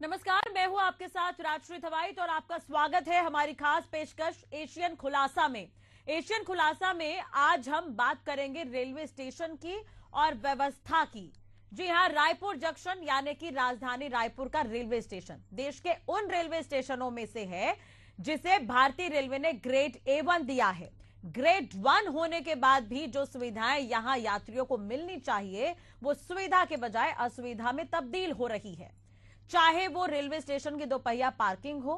नमस्कार, मैं हूं आपके साथ राजश्री थवाइट और आपका स्वागत है हमारी खास पेशकश एशियन खुलासा में। एशियन खुलासा में आज हम बात करेंगे रेलवे स्टेशन की और व्यवस्था की। जी हां, रायपुर जंक्शन यानी कि राजधानी रायपुर का रेलवे स्टेशन देश के उन रेलवे स्टेशनों में से है जिसे भारतीय रेलवे ने ग्रेड A1 दिया है। ग्रेड 1 होने के बाद भी जो सुविधाएं यहां यात्रियों को मिलनी चाहिए वो सुविधा के बजाय असुविधा में तब्दील हो रही है। चाहे वो रेलवे स्टेशन की दोपहिया पार्किंग हो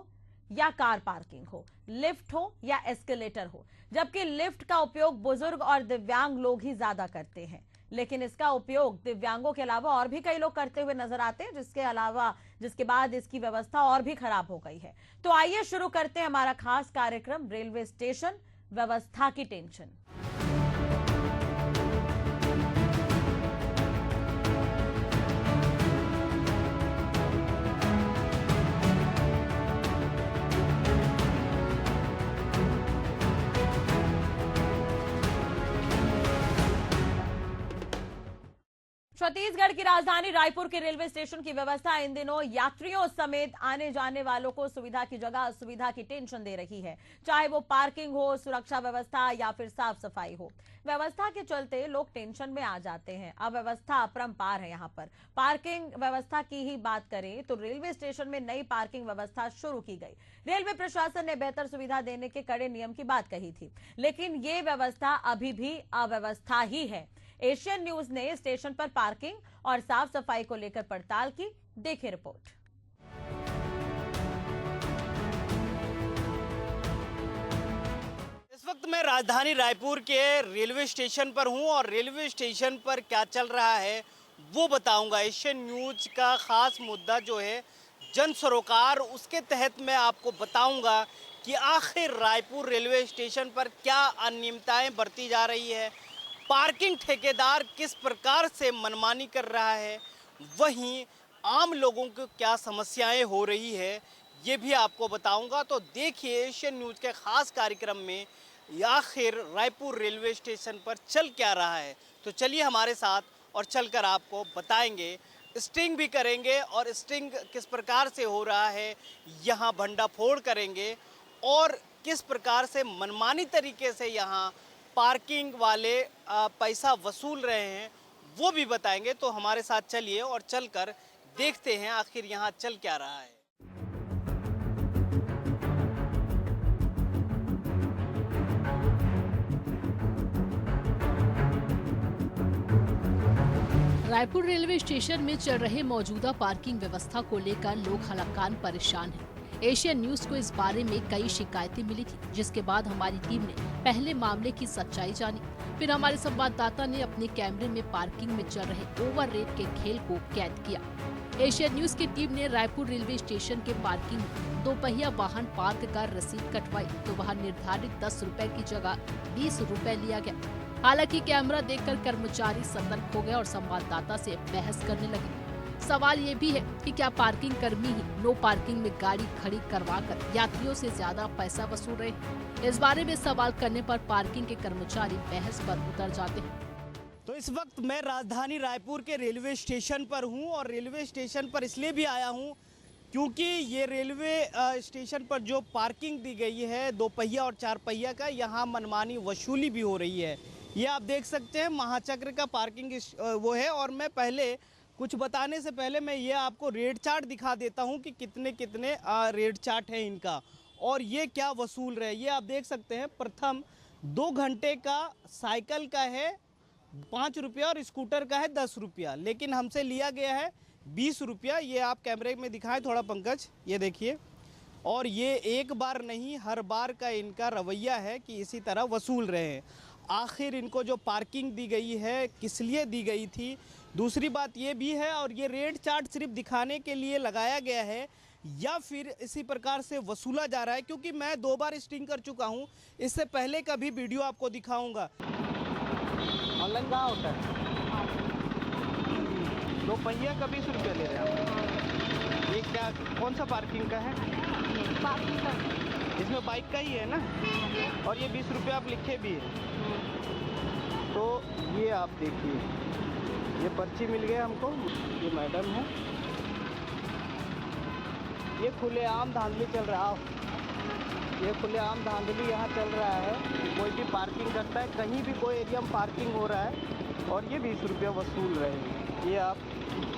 या कार पार्किंग हो, लिफ्ट हो या एस्केलेटर हो, जबकि लिफ्ट का उपयोग बुजुर्ग और दिव्यांग लोग ही ज्यादा करते हैं, लेकिन इसका उपयोग दिव्यांगों के अलावा और भी कई लोग करते हुए नजर आते हैं, जिसके बाद इसकी व्यवस्था और भी खराब हो गई है। तो आइए शुरू करते हैं हमारा खास कार्यक्रम रेलवे स्टेशन व्यवस्था की टेंशन। छत्तीसगढ़ की राजधानी रायपुर के रेलवे स्टेशन की व्यवस्था इन दिनों यात्रियों समेत आने जाने वालों को सुविधा की जगह असुविधा की टेंशन दे रही है। चाहे वो पार्किंग हो, सुरक्षा व्यवस्था या फिर साफ सफाई हो, व्यवस्था के चलते लोग टेंशन में आ जाते हैं। अव्यवस्था अपरंपार है। यहाँ पर पार्किंग व्यवस्था की ही बात करें तो रेलवे स्टेशन में नई पार्किंग व्यवस्था शुरू की गई। रेलवे प्रशासन ने बेहतर सुविधा देने के कड़े नियम की बात कही थी, लेकिन ये व्यवस्था अभी भी अव्यवस्था ही है। एशियन न्यूज ने स्टेशन पर पार्किंग और साफ सफाई को लेकर पड़ताल की। देखिए रिपोर्ट। इस वक्त मैं राजधानी रायपुर के रेलवे स्टेशन पर हूं और रेलवे स्टेशन पर क्या चल रहा है वो बताऊंगा। एशियन न्यूज का खास मुद्दा जो है जन सरोकार, उसके तहत मैं आपको बताऊंगा कि आखिर रायपुर रेलवे स्टेशन पर क्या अनियमितताएं बरती जा रही है, पार्किंग ठेकेदार किस प्रकार से मनमानी कर रहा है, वहीं आम लोगों को क्या समस्याएं हो रही है, ये भी आपको बताऊंगा। तो देखिए एशियन न्यूज़ के ख़ास कार्यक्रम में आखिर रायपुर रेलवे स्टेशन पर चल क्या रहा है। तो चलिए हमारे साथ और चलकर आपको बताएंगे, स्टिंग भी करेंगे और स्टिंग किस प्रकार से हो रहा है, यहाँ भंडाफोड़ करेंगे और किस प्रकार से मनमानी तरीके से यहाँ पार्किंग वाले पैसा वसूल रहे हैं वो भी बताएंगे। तो हमारे साथ चलिए और चलकर देखते हैं आखिर यहाँ चल क्या रहा है। रायपुर रेलवे स्टेशन में चल रहे मौजूदा पार्किंग व्यवस्था को लेकर लोग हलाकान परेशान हैं। एशियन न्यूज को इस बारे में कई शिकायतें मिली थी, जिसके बाद हमारी टीम ने पहले मामले की सच्चाई जानी। फिर हमारे संवाददाता ने अपने कैमरे में पार्किंग में चल रहे ओवर रेट के खेल को कैद किया। एशियन न्यूज की टीम ने रायपुर रेलवे स्टेशन के पार्किंग में दोपहिया वाहन पार्क कर रसीद कटवाई तो वहाँ निर्धारित 10 रुपए की जगह 20 रुपए लिया गया। हालांकि कैमरा देखकर कर्मचारी सतर्क हो गए और संवाददाता से बहस करने लगे। सवाल ये भी है कि क्या पार्किंग कर्मी ही नो पार्किंग में गाड़ी खड़ी करवाकर यात्रियों से ज्यादा पैसा वसूल रहे हैं? इस बारे में सवाल करने पर पार्किंग के कर्मचारी बहस पर उतर जाते हैं। तो इस वक्त मैं राजधानी रायपुर के रेलवे स्टेशन पर हूं और रेलवे स्टेशन पर इसलिए भी आया हूं क्योंकि ये रेलवे स्टेशन पर जो पार्किंग दी गई है दोपहिया और चार पहिया का, यहाँ मनमानी वसूली भी हो रही है। ये आप देख सकते हैं महाचक्र का पार्किंग वो है। और मैं पहले कुछ बताने से पहले मैं ये आपको रेट चार्ट दिखा देता हूँ कि कितने कितने रेट चार्ट है इनका और ये क्या वसूल रहे। ये आप देख सकते हैं, प्रथम 2 घंटे का साइकिल का है 5 रुपया और स्कूटर का है 10 रुपया, लेकिन हमसे लिया गया है 20 रुपया। ये आप कैमरे में दिखाएं थोड़ा पंकज, ये देखिए। और ये एक बार नहीं, हर बार का इनका रवैया है कि इसी तरह वसूल रहे हैं। आखिर इनको जो पार्किंग दी गई है किस लिए दी गई थी, दूसरी बात ये भी है। और ये रेट चार्ट सिर्फ दिखाने के लिए लगाया गया है या फिर इसी प्रकार से वसूला जा रहा है, क्योंकि मैं 2 बार स्टिंग कर चुका हूँ। इससे पहले का भी वीडियो आपको दिखाऊंगा। ऑनलाइन कहाँ होता है? दोपहिया का 20 रुपये ले रहे हैं। ये क्या, कौन सा पार्किंग का है? पार्किंग का। इसमें बाइक का ही है ना? और ये 20 रुपये आप लिखे भी है। तो ये आप देखिए, ये पर्ची मिल गया हमको, ये मैडम है। ये खुलेआम धांधली चल रहा है, ये खुलेआम धांधली यहाँ चल रहा है कि कोई भी पार्किंग करता है, कहीं भी कोई एरिया में पार्किंग हो रहा है और ये 20 रुपया वसूल रहे हैं। ये आप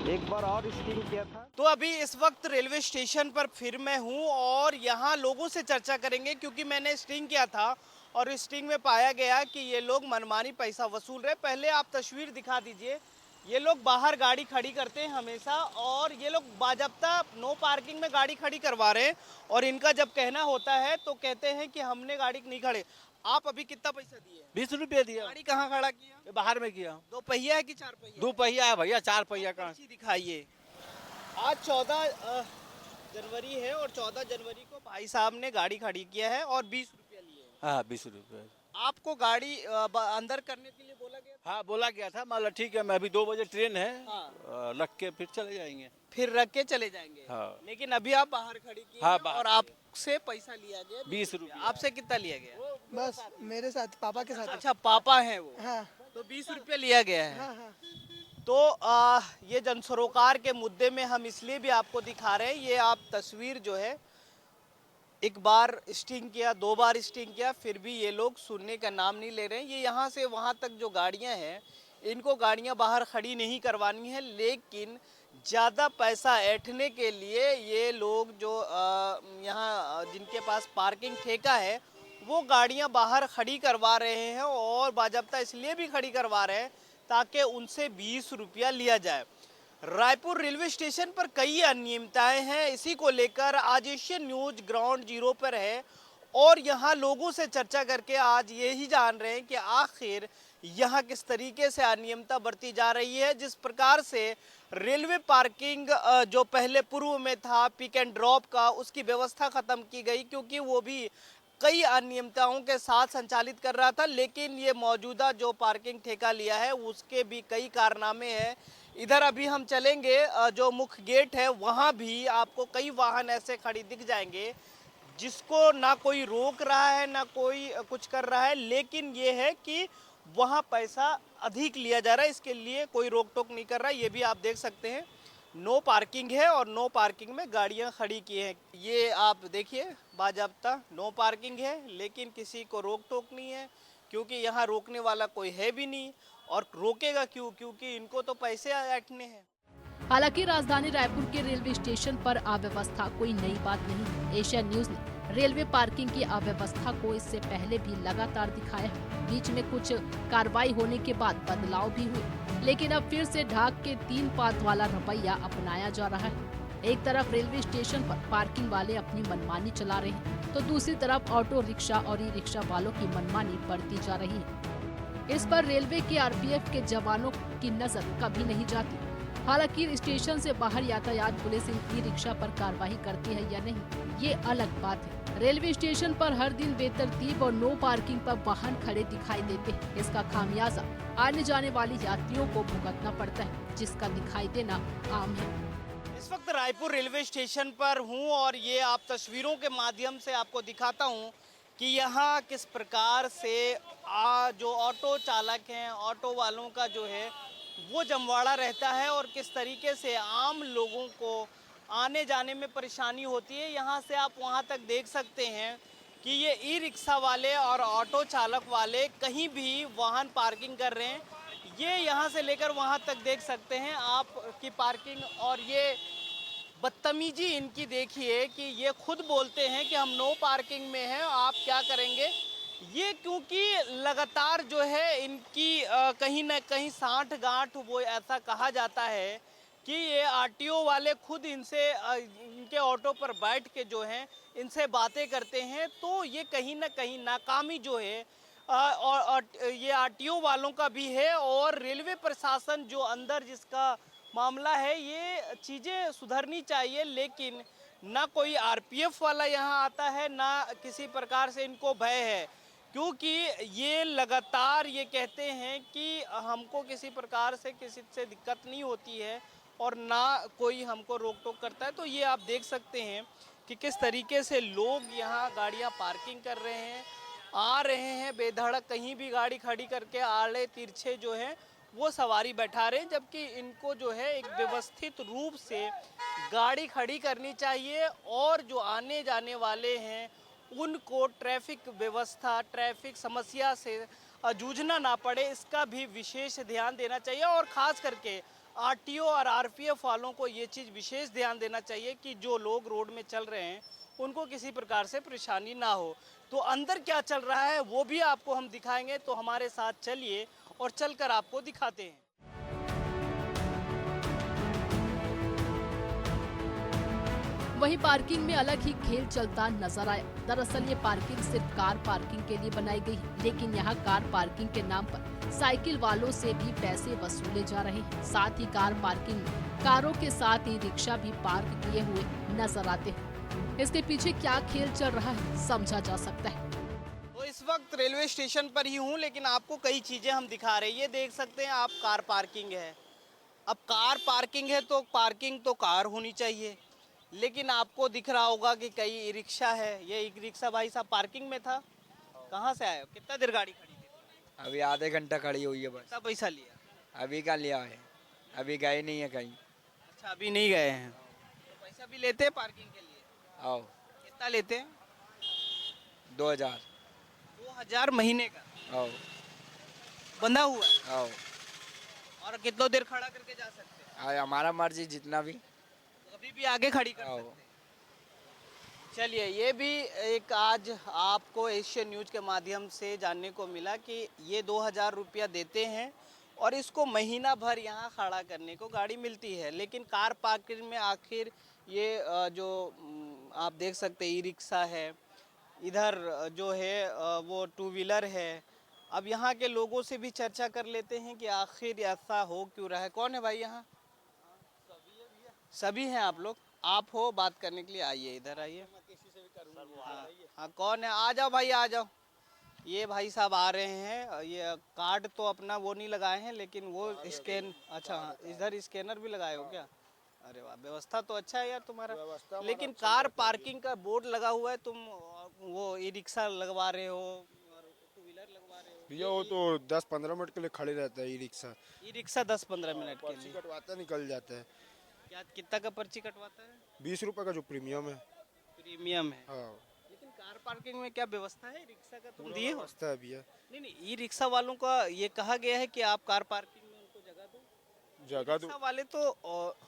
एक बार और स्टिंग किया था। तो अभी इस वक्त रेलवे स्टेशन पर फिर मैं हूँ और यहाँ लोगों से चर्चा करेंगे, क्योंकि मैंने स्टिंग किया था और स्टिंग में पाया गया कि ये लोग मनमानी पैसा वसूल रहे। पहले आप तस्वीर दिखा दीजिए। ये लोग बाहर गाड़ी खड़ी करते हैं हमेशा और ये लोग बाजब्ता नो पार्किंग में गाड़ी खड़ी करवा रहे हैं और इनका जब कहना होता है तो कहते हैं कि हमने गाड़ी नहीं खड़े। आप अभी कितना पैसा दिए? 20 रुपये दिया। गाड़ी कहाँ खड़ा किया? ये बाहर में किया। 2 पहिया है कि 4 पहिया? 2 पहिया है भैया, 4 पहिया का। दिखाइए। आज 14 जनवरी है और 14 जनवरी को भाई साहब ने गाड़ी खड़ी किया है और 20 रुपया लिए। हाँ 20 रुपये। आपको गाड़ी अंदर करने के लिए बोला गया था? हाँ बोला गया था, मतलब ठीक है, मैं अभी 2 बजे ट्रेन है, हाँ। रख के फिर चले जाएंगे। फिर रख के चले जाएंगे। हाँ। लेकिन अभी आप बाहर खड़ी की हाँ, हैं और आपसे पैसा लिया गया 20 रुपये। आपसे कितना लिया गया? बस मेरे साथ, पापा के साथ। अच्छा, पापा हैं वो। हाँ तो 20 रुपये लिया गया है। हाँ हाँ। तो ये जनसरोकार के मुद्दे में हम इसलिए भी आपको दिखा रहे हैं। ये आप तस्वीर जो है, एक बार स्टिंग किया, 2 बार स्टिंग किया, फिर भी ये लोग सुनने का नाम नहीं ले रहे हैं। ये यहाँ से वहाँ तक जो गाड़ियाँ हैं, इनको गाड़ियाँ बाहर खड़ी नहीं करवानी है, लेकिन ज़्यादा पैसा ऐंठने के लिए ये लोग जो यहाँ जिनके पास पार्किंग ठेका है, वो गाड़ियाँ बाहर खड़ी करवा रहे हैं और बाज़ाब्ता इसलिए भी खड़ी करवा रहे हैं ताकि उनसे 20 रुपया लिया जाए। रायपुर रेलवे स्टेशन पर कई अनियमितताएं हैं। इसी को लेकर आज एशियन न्यूज ग्राउंड जीरो पर है और यहाँ लोगों से चर्चा करके आज यही जान रहे हैं कि आखिर यहाँ किस तरीके से अनियमितता बरती जा रही है। जिस प्रकार से रेलवे पार्किंग जो पहले पूर्व में था पिक एंड ड्रॉप का, उसकी व्यवस्था खत्म की गई, क्योंकि वो भी कई अनियमितताओं के साथ संचालित कर रहा था। लेकिन ये मौजूदा जो पार्किंग ठेका लिया है उसके भी कई कारनामे हैं। इधर अभी हम चलेंगे, जो मुख्य गेट है वहाँ भी आपको कई वाहन ऐसे खड़ी दिख जाएंगे जिसको ना कोई रोक रहा है ना कोई कुछ कर रहा है, लेकिन ये है कि वहाँ पैसा अधिक लिया जा रहा है, इसके लिए कोई रोक टोक नहीं कर रहा है। ये भी आप देख सकते हैं, नो पार्किंग है और नो पार्किंग में गाड़ियां खड़ी की हैं। ये आप देखिए, बाजाब्ता नो पार्किंग है, लेकिन किसी को रोक टोक नहीं है, क्योंकि यहाँ रोकने वाला कोई है भी नहीं। और रोकेगा क्यों? क्योंकि इनको तो पैसे ऐंठने हैं। हालांकि राजधानी रायपुर के रेलवे स्टेशन पर अव्यवस्था कोई नई बात नहीं है। एशियन न्यूज ने रेलवे पार्किंग की अव्यवस्था को इससे पहले भी लगातार दिखाया है। बीच में कुछ कार्रवाई होने के बाद बदलाव भी हुए, लेकिन अब फिर से ढाक के 3 पात वाला रवैया अपनाया जा रहा है। एक तरफ रेलवे स्टेशन पर पार्किंग वाले अपनी मनमानी चला रहे हैं, तो दूसरी तरफ ऑटो रिक्शा और ई रिक्शा वालों की मनमानी बढ़ती जा रही है। इस पर रेलवे के आरपीएफ के जवानों की नजर कभी नहीं जाती। हालांकि स्टेशन से बाहर यातायात पुलिस इन ई रिक्शा पर कार्रवाई करती है या नहीं, ये अलग बात है। रेलवे स्टेशन पर हर दिन बेतरतीब और नो पार्किंग पर वाहन खड़े दिखाई देते हैं। इसका खामियाजा आने जाने वाली यात्रियों को भुगतना पड़ता है, जिसका दिखाई देना आम है। इस वक्त रायपुर रेलवे स्टेशन पर हूँ और ये आप तस्वीरों के माध्यम से आपको दिखाता हूँ कि यहाँ किस प्रकार से जो ऑटो चालक हैं, ऑटो वालों का जो है वो जमवाड़ा रहता है और किस तरीके से आम लोगों को आने जाने में परेशानी होती है। यहाँ से आप वहाँ तक देख सकते हैं कि ये ई रिक्शा वाले और ऑटो चालक वाले कहीं भी वाहन पार्किंग कर रहे हैं। ये यहाँ से लेकर वहाँ तक देख सकते हैं आप की पार्किंग, और ये बदतमीजी इनकी देखिए कि ये खुद बोलते हैं कि हम नो पार्किंग में हैं, आप क्या करेंगे। ये क्योंकि लगातार जो है इनकी कहीं ना कहीं साठ गांठ, वो ऐसा कहा जाता है कि ये आरटीओ वाले खुद इनसे इनके ऑटो पर बैठ के जो हैं इनसे बातें करते हैं। तो ये कहीं ना कहीं नाकामी जो है और ये आरटीओ वालों का भी है और रेलवे प्रशासन जो अंदर जिसका मामला है, ये चीज़ें सुधरनी चाहिए। लेकिन ना कोई आरपीएफ वाला यहाँ आता है, ना किसी प्रकार से इनको भय है, क्योंकि ये लगातार ये कहते हैं कि हमको किसी प्रकार से किसी से दिक्कत नहीं होती है और ना कोई हमको रोक टोक करता है। तो ये आप देख सकते हैं कि किस तरीके से लोग यहाँ गाड़ियाँ पार्किंग कर रहे हैं, आ रहे हैं बेधड़क, कहीं भी गाड़ी खड़ी करके आड़े तिरछे जो है वो सवारी बैठा रहे हैं, जबकि इनको जो है एक व्यवस्थित रूप से गाड़ी खड़ी करनी चाहिए और जो आने जाने वाले हैं उनको ट्रैफिक व्यवस्था, ट्रैफिक समस्या से जूझना ना पड़े, इसका भी विशेष ध्यान देना चाहिए। और ख़ास करके आरटीओ और आरपीएफ वालों को ये चीज़ विशेष ध्यान देना चाहिए कि जो लोग रोड में चल रहे हैं उनको किसी प्रकार से परेशानी ना हो। तो अंदर क्या चल रहा है वो भी आपको हम दिखाएंगे, तो हमारे साथ चलिए और चलकर आपको दिखाते हैं। वहीं पार्किंग में अलग ही खेल चलता नजर आया। दरअसल ये पार्किंग सिर्फ कार पार्किंग के लिए बनाई गई है, लेकिन यहाँ कार पार्किंग के नाम पर साइकिल वालों से भी पैसे वसूले जा रहे हैं। साथ ही कार पार्किंग में कारों के साथ ही रिक्शा भी पार्क किए हुए नजर आते हैं। इसके पीछे क्या खेल चल रहा है समझा जा सकता है। तो इस वक्त रेलवे स्टेशन पर ही हूँ, लेकिन आपको कई चीज़ें हम दिखा रहे हैं। ये देख सकते हैं आप, कार पार्किंग है। अब कार पार्किंग है तो पार्किंग तो कार होनी चाहिए, लेकिन आपको दिख रहा होगा कि कई ई रिक्शा है। ये ई रिक्शा भाई साहब पार्किंग में था। कहाँ से आए हो? कितना देर गाड़ी खड़ी थी? अभी आधे घंटा खड़ी हुई है बस। कितना पैसा लिया? अभी का लिया है, अभी गए नहीं है कहीं। अच्छा, अभी नहीं गए हैं। तो पैसा भी लेते हैं पार्किंग के लिए? आओ, कितना लेते हैं? 2000। 2000 महीने का आओ बंधा हुआ है। आओ, और कितना देर खड़ा करके जा सकते हैं? हमारा मर्जी जितना भी। तो अभी भी आगे खड़ी कर आओ। सकते हैं। चलिए, ये भी एक आज आपको एशियन न्यूज़ के माध्यम से जानने को मिला कि ये 2000 रुपया देते हैं और इसको महीना भर यहाँ खड़ा करने को गाड़ी मिलती है। लेकिन कार पार्किंग में आखिर ये जो आप देख सकते हैं ई रिक्शा है, इधर जो है वो टू व्हीलर है। अब यहाँ के लोगों से भी चर्चा कर लेते हैं कि आखिर ऐसा हो क्यों रहा है। कौन है भाई यहाँ? सभी हैं आप लोग? आप हो बात करने के लिए? आइए, इधर आइए। हाँ, कौन है? आ जाओ भाई, आ जाओ। ये भाई साहब आ रहे हैं। ये कार्ड तो अपना वो नहीं लगाए हैं, लेकिन वो स्कैन, अच्छा हाँ, इधर स्कैनर भी लगाए हो क्या? अरे वाह, व्यवस्था तो अच्छा है यार तुम्हारा। लेकिन कार पार्किंग का बोर्ड लगा हुआ है, तुम वो ई रिक्शा लगवा रहे हो और टू व्हीलर लगवा रहे हो। भैया वो तो 10-15 मिनट के लिए खड़े रहता है e rickshaw. E rickshaw 10-15 minute के पर्ची लिए कटवाता निकल जाता है। क्या कितना का पर्ची कटवाता है? 20 रुपए का जो प्रीमियम है। प्रीमियम है। हाँ, लेकिन कार पार्किंग में क्या व्यवस्था है? रिक्शा का तुम दिए हो? व्यवस्था है भैया। नहीं, ई रिक्शा वालों का ये कहा गया है कि आप कार पार्किंग में उनको जगह दो। जगह रिक्शा वाले तो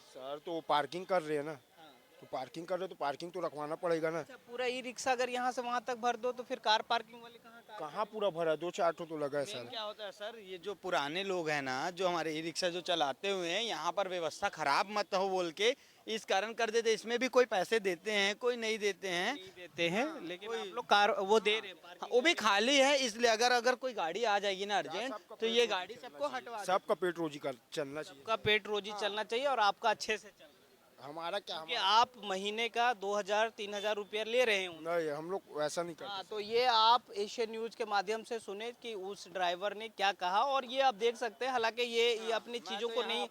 सर तो वो पार्किंग कर रहे हैं ना, हाँ। तो पार्किंग कर रहे तो पार्किंग तो रखवाना पड़ेगा ना। अच्छा, पूरा ई रिक्शा अगर यहाँ से वहाँ तक भर दो तो फिर कार पार्किंग वाले कहाँ पूरा भरा? 2-4 तो लगा है सर। क्या होता है सर, ये जो पुराने लोग हैं ना, जो हमारे ई रिक्शा जो चलाते हुए हैं, यहाँ पर व्यवस्था खराब मत हो बोल के इस कारण कर देते। इसमें भी कोई पैसे देते हैं, कोई नहीं देते हैं। नहीं देते हैं, लेकिन आप लोग कार वो दे रहे हैं हाँ, parking वो भी के खाली है, इसलिए अगर कोई गाड़ी आ जाएगी ना अर्जेंट, तो ये गाड़ी सबको हटवा दें। सबका पेट रोजी कर चलना चाहिए। लिए। आपका पेट रोजी चलना चाहिए और आपका अच्छे से चलना। हमारा क्या, क्योंकि आप महीने का 2000-3000 रुपया ले रहे हैं। नहीं, हम लोग वैसा नहीं हाँ, करते। तो ये आप एशियन न्यूज़ के माध्यम से सुने कि उस ड्राइवर ने क्या कहा। और ये आप देख सकते हैं, हालांकि ये अपनी चीज़ों को नहीं,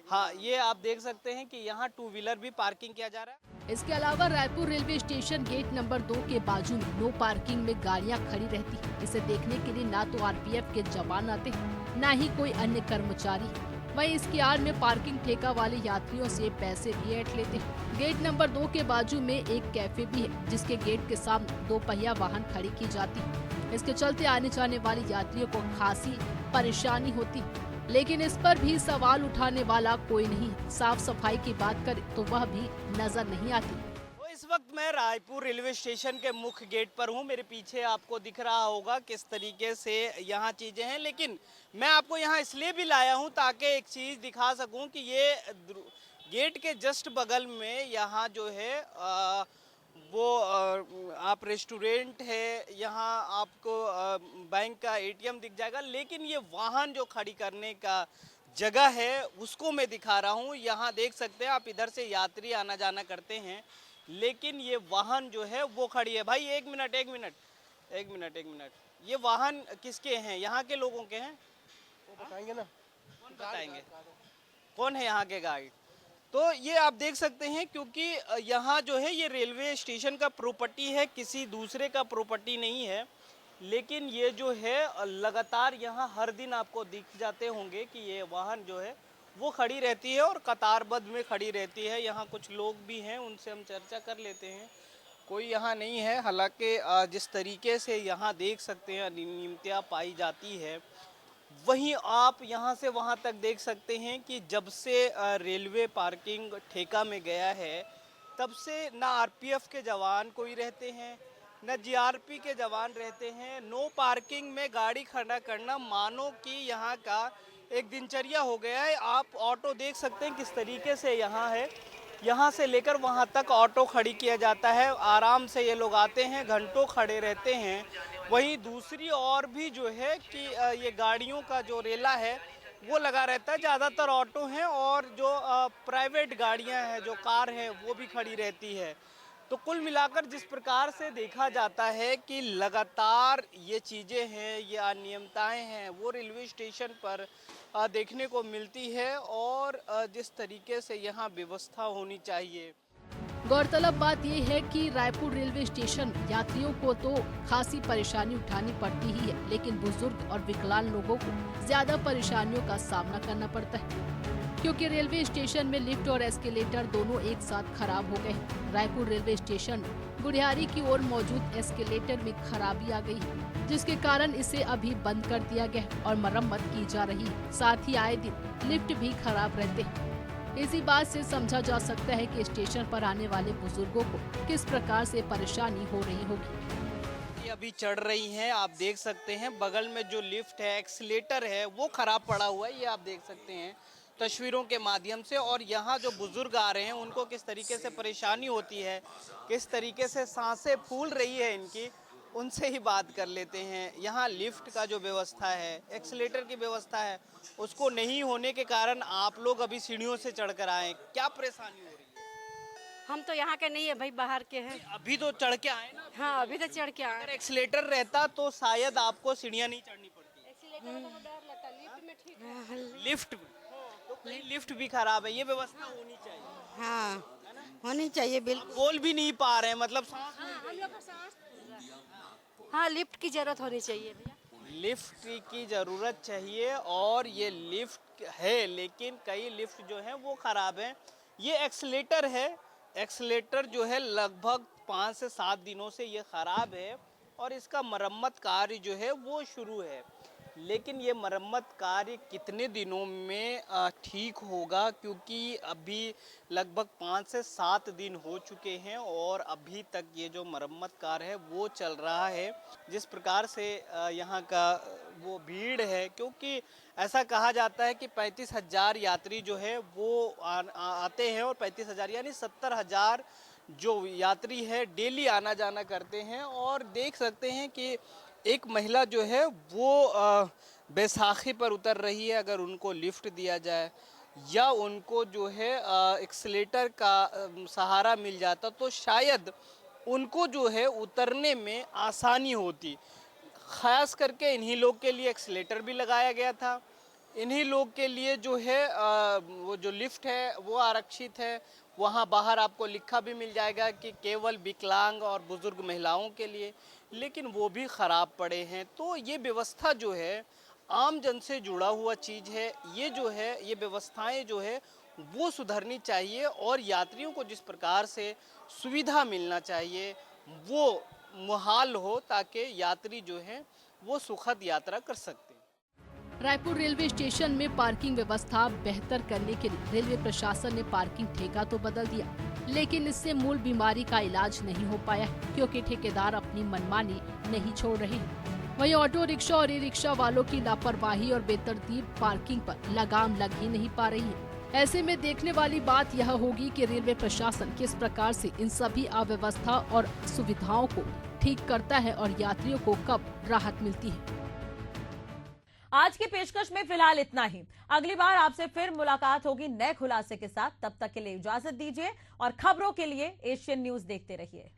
हाँ, ये आप देख सकते हैं कि यहाँ टू व्हीलर भी पार्किंग किया जा रहा है। इसके अलावा Raipur railway station gate number 2 के बाजू में नो पार्किंग में गाड़ियां खड़ी रहती हैं। इसे देखने के लिए ना तो आरपीएफ के जवान आते हैं, ना ही कोई अन्य कर्मचारी। वहीं इसकी आड़ में पार्किंग ठेका वाले यात्रियों से पैसे भी ऐंठ लेते हैं। गेट नंबर 2 के बाजू में एक कैफे भी है, जिसके गेट के सामने 2 पहिया वाहन खड़ी की जाती है। इसके चलते आने जाने वाले यात्रियों को खासी परेशानी होती है, लेकिन इस पर भी सवाल उठाने वाला कोई नहीं है। साफ सफाई की बात करें तो वह भी नजर नहीं आती। तो इस वक्त मैं रायपुर रेलवे स्टेशन के मुख्य गेट पर हूँ। मेरे पीछे आपको दिख रहा होगा किस तरीके से यहाँ चीज़ें हैं, लेकिन मैं आपको यहाँ इसलिए भी लाया हूँ ताकि एक चीज़ दिखा सकूँ कि ये गेट के जस्ट बगल में यहाँ जो है वो आप रेस्टोरेंट है, यहाँ आपको बैंक का एटीएम दिख जाएगा, लेकिन ये वाहन जो खड़ी करने का जगह है उसको मैं दिखा रहा हूँ। यहाँ देख सकते हैं आप, इधर से यात्री आना जाना करते हैं, लेकिन ये वाहन जो है वो खड़ी है। भाई एक मिनट, ये वाहन किसके हैं? यहाँ के लोगों के हैं? बताएंगे ना। कौन बताएंगे? कौन है यहाँ के गाइड? तो ये आप देख सकते हैं, क्योंकि यहाँ जो है ये रेलवे स्टेशन का प्रॉपर्टी है, किसी दूसरे का प्रॉपर्टी नहीं है। लेकिन ये जो है लगातार यहाँ हर दिन आपको दिख जाते होंगे कि ये वाहन जो है वो खड़ी रहती है और कतारबद्ध में खड़ी रहती है। यहाँ कुछ लोग भी हैं, उनसे हम चर्चा कर लेते हैं। कोई यहाँ नहीं है, हालांकि जिस तरीके से यहाँ देख सकते हैं अनियमितता पाई जाती है, वहीं आप यहाँ से वहाँ तक देख सकते हैं कि जब से रेलवे पार्किंग ठेका में गया है, तब से ना आरपीएफ के जवान कोई रहते हैं, न जीआरपी के जवान रहते हैं। नो पार्किंग में गाड़ी खड़ा करना मानो कि यहाँ का एक दिनचर्या हो गया है। आप ऑटो देख सकते हैं किस तरीके से यहाँ है, यहाँ से लेकर वहाँ तक ऑटो खड़ी किया जाता है। आराम से ये लोग आते हैं, घंटों खड़े रहते हैं। वहीं दूसरी और भी जो है कि ये गाड़ियों का जो रेला है वो लगा रहता है। ज़्यादातर ऑटो हैं और जो प्राइवेट गाड़ियाँ हैं, जो कार है, वो भी खड़ी रहती है। तो कुल मिलाकर जिस प्रकार से देखा जाता है कि लगातार ये चीज़ें हैं, ये अनियमितताएं हैं, वो रेलवे स्टेशन पर देखने को मिलती है और जिस तरीके से यहाँ व्यवस्था होनी चाहिए। गौरतलब बात यह है कि रायपुर रेलवे स्टेशन यात्रियों को तो खासी परेशानी उठानी पड़ती ही है, लेकिन बुजुर्ग और विकलांग लोगों को ज्यादा परेशानियों का सामना करना पड़ता है, क्योंकि रेलवे स्टेशन में लिफ्ट और एस्केलेटर दोनों एक साथ खराब हो गए। रायपुर रेलवे स्टेशन गुढ़ियारी की ओर मौजूद एस्केलेटर में खराबी आ गई है, जिसके कारण इसे अभी बंद कर दिया गया और मरम्मत की जा रही है। साथ ही आए दिन लिफ्ट भी खराब रहते हैं। इसी बात से समझा जा सकता है कि स्टेशन पर आने वाले बुजुर्गों को किस प्रकार से परेशानी हो रही होगी। ये अभी चढ़ रही हैं, आप देख सकते हैं बगल में जो लिफ्ट है, एक्सीलेटर है, वो खराब पड़ा हुआ है। ये आप देख सकते हैं तस्वीरों के माध्यम से। और यहाँ जो बुजुर्ग आ रहे हैं उनको किस तरीके से परेशानी होती है, किस तरीके से सांसें फूल रही है इनकी, उनसे ही बात कर लेते हैं। यहाँ लिफ्ट का जो व्यवस्था है, एक्सीलेटर की व्यवस्था है, उसको नहीं होने के कारण आप लोग अभी सीढ़ियों से चढ़कर आए, क्या परेशानी हो रही है? हम तो यहाँ के नहीं है भाई, बाहर के हैं। अभी तो चढ़ के आए ना। हाँ, अभी तो चढ़ के आए। अगर एक्सीलेटर रहता तो शायद आपको सीढ़ियाँ नहीं चढ़नी पड़ती। लिफ्ट तो कहीं लिफ्ट भी खराब है, ये व्यवस्था होनी चाहिए। हाँ, होनी चाहिए बिल्कुल। बोल भी नहीं पा रहे हैं, मतलब हाँ, लिफ्ट की जरूरत होनी चाहिए भैया। लिफ्ट की ज़रूरत चाहिए और ये लिफ्ट है, लेकिन कई लिफ्ट जो हैं वो ख़राब हैं। ये एक्सीलेटर है, एक्सीलेटर जो है लगभग 5 से 7 दिनों से ये ख़राब है और इसका मरम्मत कार्य जो है वो शुरू है। लेकिन ये मरम्मत कार्य कितने दिनों में ठीक होगा, क्योंकि अभी लगभग 5 से 7 दिन हो चुके हैं और अभी तक ये जो मरम्मत कार्य है वो चल रहा है। जिस प्रकार से यहाँ का वो भीड़ है, क्योंकि ऐसा कहा जाता है कि 35,000 यात्री जो है वो आते हैं और 35,000 यानी 70,000 जो यात्री है डेली आना जाना करते हैं। और देख सकते हैं कि एक महिला जो है वो बैसाखी पर उतर रही है। अगर उनको लिफ्ट दिया जाए या उनको जो है एक्सीलेटर का सहारा मिल जाता तो शायद उनको जो है उतरने में आसानी होती। ख़ास करके इन्हीं लोग के लिए एक्सीलेटर भी लगाया गया था। इन्हीं लोग के लिए जो है वो जो लिफ्ट है वो आरक्षित है। वहाँ बाहर आपको लिखा भी मिल जाएगा कि केवल विकलांग और बुजुर्ग महिलाओं के लिए, लेकिन वो भी ख़राब पड़े हैं। तो ये व्यवस्था जो है आम जन से जुड़ा हुआ चीज़ है। ये जो है ये व्यवस्थाएं जो है वो सुधरनी चाहिए और यात्रियों को जिस प्रकार से सुविधा मिलना चाहिए वो मुहाल हो, ताकि यात्री जो है वो सुखद यात्रा कर सकते हैं। रायपुर रेलवे स्टेशन में पार्किंग व्यवस्था बेहतर करने के लिए रेलवे प्रशासन ने पार्किंग ठेका तो बदल दिया, लेकिन इससे मूल बीमारी का इलाज नहीं हो पाया, क्योंकि ठेकेदार अपनी मनमानी नहीं छोड़ रहे हैं। वहीं ऑटो रिक्शा और ई रिक्शा वालों की लापरवाही और बेतरतीब पार्किंग पर लगाम लग ही नहीं पा रही है। ऐसे में देखने वाली बात यह होगी कि रेलवे प्रशासन किस प्रकार से इन सभी अव्यवस्था और सुविधाओं को ठीक करता है और यात्रियों को कब राहत मिलती है। आज की पेशकश में फिलहाल इतना ही। अगली बार आपसे फिर मुलाकात होगी नए खुलासे के साथ। तब तक के लिए इजाजत दीजिए और खबरों के लिए एशियन न्यूज देखते रहिए।